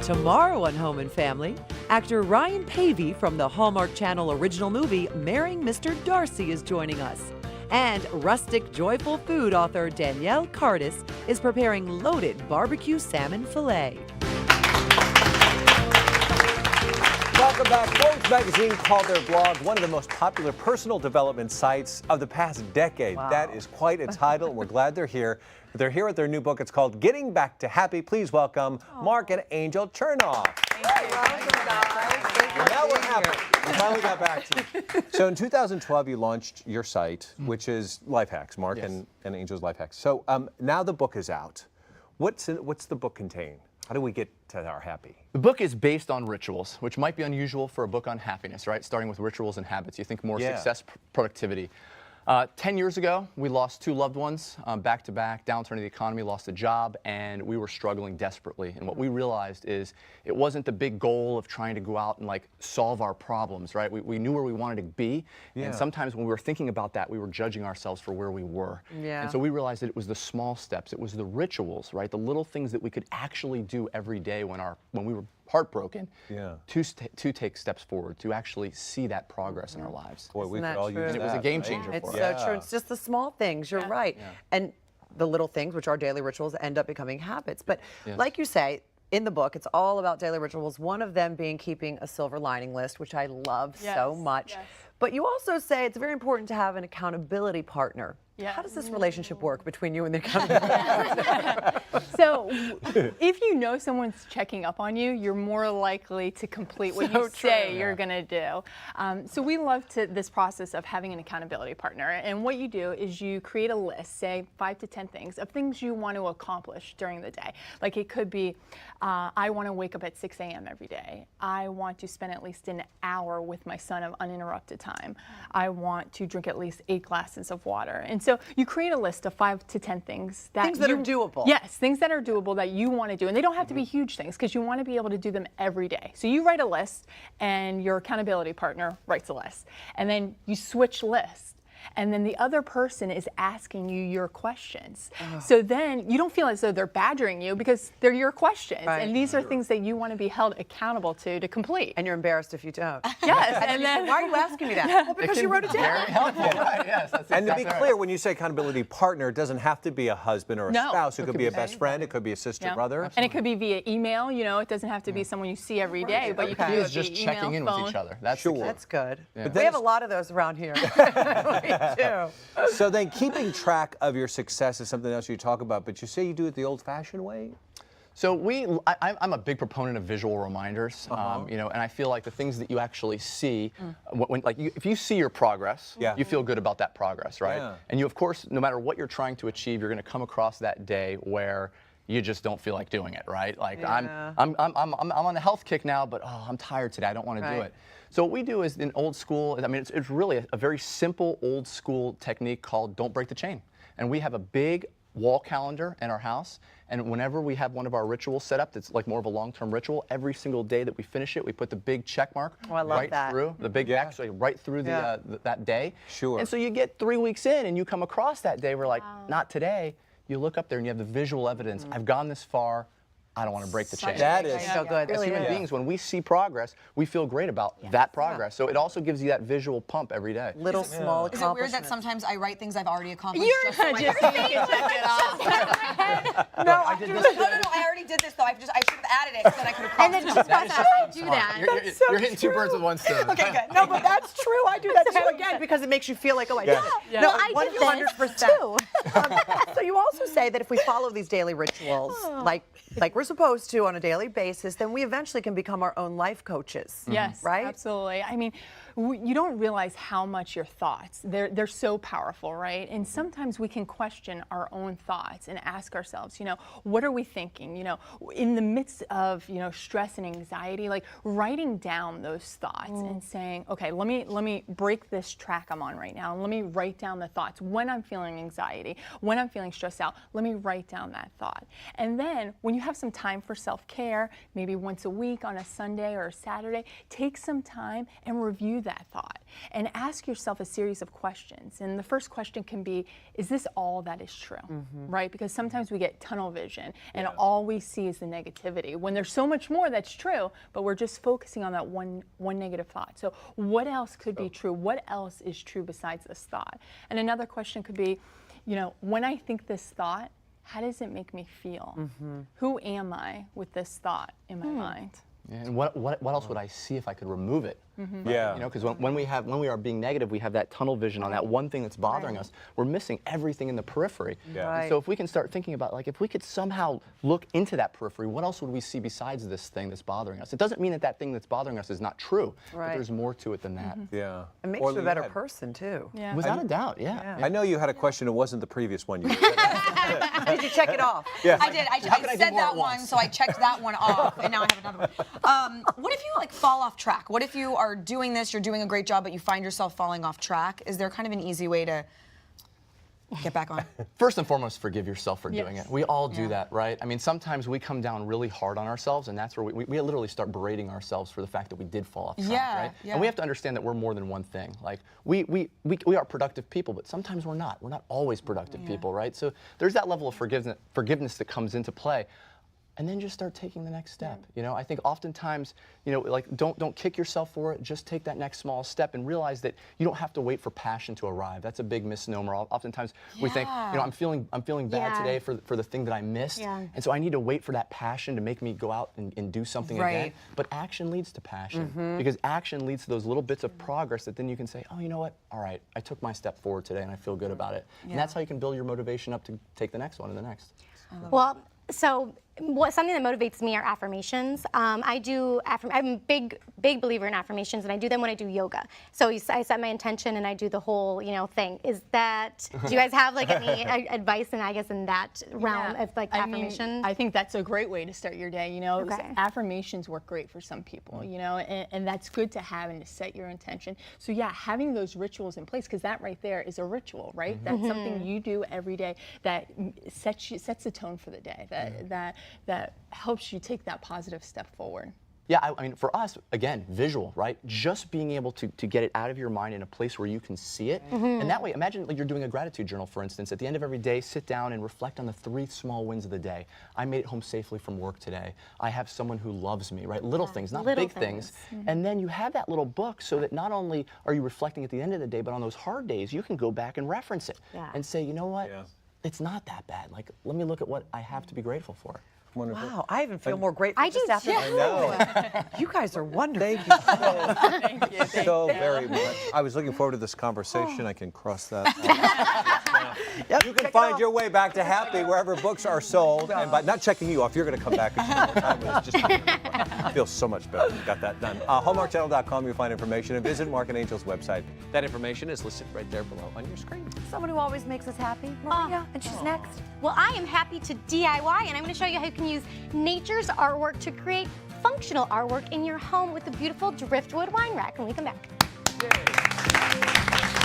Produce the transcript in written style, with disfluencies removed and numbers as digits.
Tomorrow on Home and Family, actor Ryan Pavey from the Hallmark Channel original movie Marrying Mr. Darcy is joining us. And rustic, joyful food author Danielle Cardis is preparing loaded barbecue salmon fillet. Welcome back. Forbes magazine called their blog one of the most popular personal development sites of the past decade. Wow. That is quite a title, and we're glad they're here. They're here with their new book. It's called Getting Back to Happy. Please welcome Marc and Angela Chernoff. Well, now we're happy. We finally got back to you. So in 2012, you launched your site, which is Life Hacks, Marc and Angela's Life Hacks. So now the book is out. What's the book contain? How do we get to our happy? The book is based on rituals, which might be unusual for a book on happiness, right? Starting with rituals and habits. You think more success, productivity. 10 years ago, we lost 2 loved ones back to back, downturn of the economy, lost a job, and we were struggling desperately. And what we realized is it wasn't the big goal of trying to go out and like solve our problems, right? We knew where we wanted to be. And sometimes when we were thinking about that, we were judging ourselves for where we were. And so we realized that it was the small steps, it was the rituals, right? The little things that we could actually do every day when we were heartbroken, to take steps forward, to actually see that progress in our lives. Boy, we could all use that. And it was a game changer for us. It's so true. It's just the small things. You're right. And the little things, which are daily rituals, end up becoming habits. But like you say, in the book, it's all about daily rituals, one of them being keeping a silver lining list, which I love so much. But you also say it's very important to have an accountability partner. How does this relationship work between you and the accountability partner? So if you know someone's checking up on you, you're more likely to complete what you say you're going to do. So we love this process of having an accountability partner. And what you do is you create a list, say 5 to 10 things, of things you want to accomplish during the day. Like it could be, I want to wake up at 6 a.m. every day. I want to spend at least an hour with my son of uninterrupted time. I want to drink at least 8 glasses of water. And so you create a list of 5 to 10 things that are doable. Yes, things that are doable that you want to do. And they don't have to be huge things because you want to be able to do them every day. So you write a list and your accountability partner writes a list. And then you switch lists. And then the other person is asking you your questions. So then you don't feel as though they're badgering you because they're your questions. And these are things that you want to be held accountable to complete. And you're embarrassed if you don't. Yes. And then, why are you asking me that? Well, because you wrote it down. Very helpful, right? Yes, that's And to exactly be clear, when you say accountability partner, it doesn't have to be a husband or a spouse. It could be a best friend. It could be a sister, brother. And it could be via email. You know, it doesn't have to be someone you see every day, but you can do it just via checking email, in with each other. That's That's good. Yeah. We have a lot of those around here. We do. So then keeping track of your success is something else you talk about, but you say you do it the old-fashioned way? So I'm a big proponent of visual reminders, you know, and I feel like the things that you actually see, if you see your progress, you feel good about that progress, right? And you, of course, no matter what you're trying to achieve, you're going to come across that day where you just don't feel like doing it, right? Like I'm on the health kick now, but I'm tired today. I don't want to do it. So what we do is in old school, I mean, it's really a very simple old school technique called don't break the chain. And we have a big wall calendar in our house. And whenever we have one of our rituals set up that's like more of a long-term ritual, every single day that we finish it, we put the big check mark through, the big X, right through that day. Sure. And so you get 3 weeks in and you come across that day, we're like, not today. You look up there and you have the visual evidence. I've gone this far. I don't want to break the chain. That is so good. As human beings, when we see progress, we feel great about that progress. So it also gives you that visual pump every day. Little small accomplishments. Is it weird that sometimes I write things I've already accomplished? You're just check it off. No, I already did this though. I should have added it so that I could have crossed it. And then I do that. You're hitting 2 birds with one stone. Okay, good. No, but that's true. I do that too again because it makes you feel like, I did it. No, I 100%. So you also say that if we follow these daily rituals, like we're supposed to on a daily basis, then we eventually can become our own life coaches. Yes, right? Absolutely. I mean, you don't realize how much your thoughts, they're so powerful, right? And sometimes we can question our own thoughts and ask ourselves, you know, what are we thinking? You know, in the midst of, you know, stress and anxiety, like writing down those thoughts and saying, okay, let me break this track I'm on right now and let me write down the thoughts. When I'm feeling anxiety, when I'm feeling stressed out, let me write down that thought. And then when you have some time for self-care, maybe once a week on a Sunday or a Saturday, take some time and review that thought and ask yourself a series of questions. And the first question can be, is this all that is true, right? Because sometimes we get tunnel vision and all we see is the negativity when there's so much more that's true, but we're just focusing on that one negative thought. So what else could be true? What else is true besides this thought? And another question could be, you know, when I think this thought, how does it make me feel? Who am I with this thought in my mind? Yeah, and what else would I see if I could remove it? Yeah. You know, because when we are being negative, we have that tunnel vision on that one thing that's bothering us. We're missing everything in the periphery. Yeah. So if we can start thinking about, like, if we could somehow look into that periphery, what else would we see besides this thing that's bothering us? It doesn't mean that that thing that's bothering us is not true, but there's more to it than that. Yeah. It makes you a better person too. Yeah. Without a doubt, yeah. I know you had a question. It wasn't the previous one you did. Did you check it off? Yeah. I did. I said that one, so I checked that one off, and now I have another one. What if you like fall off track? What if you are doing this, you're doing a great job, but you find yourself falling off track? Is there kind of an easy way to get back on? First and foremost, forgive yourself for doing it. We all do that, right? I mean, sometimes we come down really hard on ourselves, and that's where we literally start berating ourselves for the fact that we did fall off track, right? Yeah. And we have to understand that we're more than one thing. Like, we are productive people, but sometimes we're not. We're not always productive people, right? So there's that level of forgiveness that comes into play. And then just start taking the next step. You know, I think oftentimes, you know, like don't kick yourself for it. Just take that next small step and realize that you don't have to wait for passion to arrive. That's a big misnomer. Oftentimes we think, you know, I'm feeling bad today for the thing that I missed, and so I need to wait for that passion to make me go out and do something again. But action leads to passion because action leads to those little bits of progress that then you can say, oh, you know what? All right, I took my step forward today and I feel good about it. And that's how you can build your motivation up to take the next one and the next. Well, so something that motivates me are affirmations. I'm a big believer in affirmations, and I do them when I do yoga. So I set my intention and I do the whole, you know, thing. Is that, do you guys have like any advice in, I guess, in that realm of like affirmation? I think that's a great way to start your day. You know, affirmations work great for some people, you know, and that's good to have and to set your intention. So yeah, having those rituals in place, because that right there is a ritual, right? That's something you do every day that sets the tone for the day, that helps you take that positive step forward. Yeah, I mean, for us, again, visual, right? Just being able to get it out of your mind in a place where you can see it. And that way, imagine like you're doing a gratitude journal, for instance. At the end of every day, sit down and reflect on the 3 small wins of the day. I made it home safely from work today. I have someone who loves me, right? Little things, not big things. And then you have that little book so that not only are you reflecting at the end of the day, but on those hard days, you can go back and reference it and say, you know what? It's not that bad. Like, let me look at what I have to be grateful for. Wonderful. Wow, I even feel more grateful I just do after too. I know. You guys are wonderful. Thank you so very much. I was looking forward to this conversation. I can cross that off. You can find your way back to happy wherever books are sold. And by not checking you off, you're going to come back. I feel so much better. Got that done. HallmarkChannel.com, you'll find information, and visit Marc and Angel's website. That information is listed right there below on your screen. Someone who always makes us happy, Maria, and she's next. Well, I am happy to DIY, and I'm going to show you how you can use nature's artwork to create functional artwork in your home with the beautiful driftwood wine rack when we come back. Yay.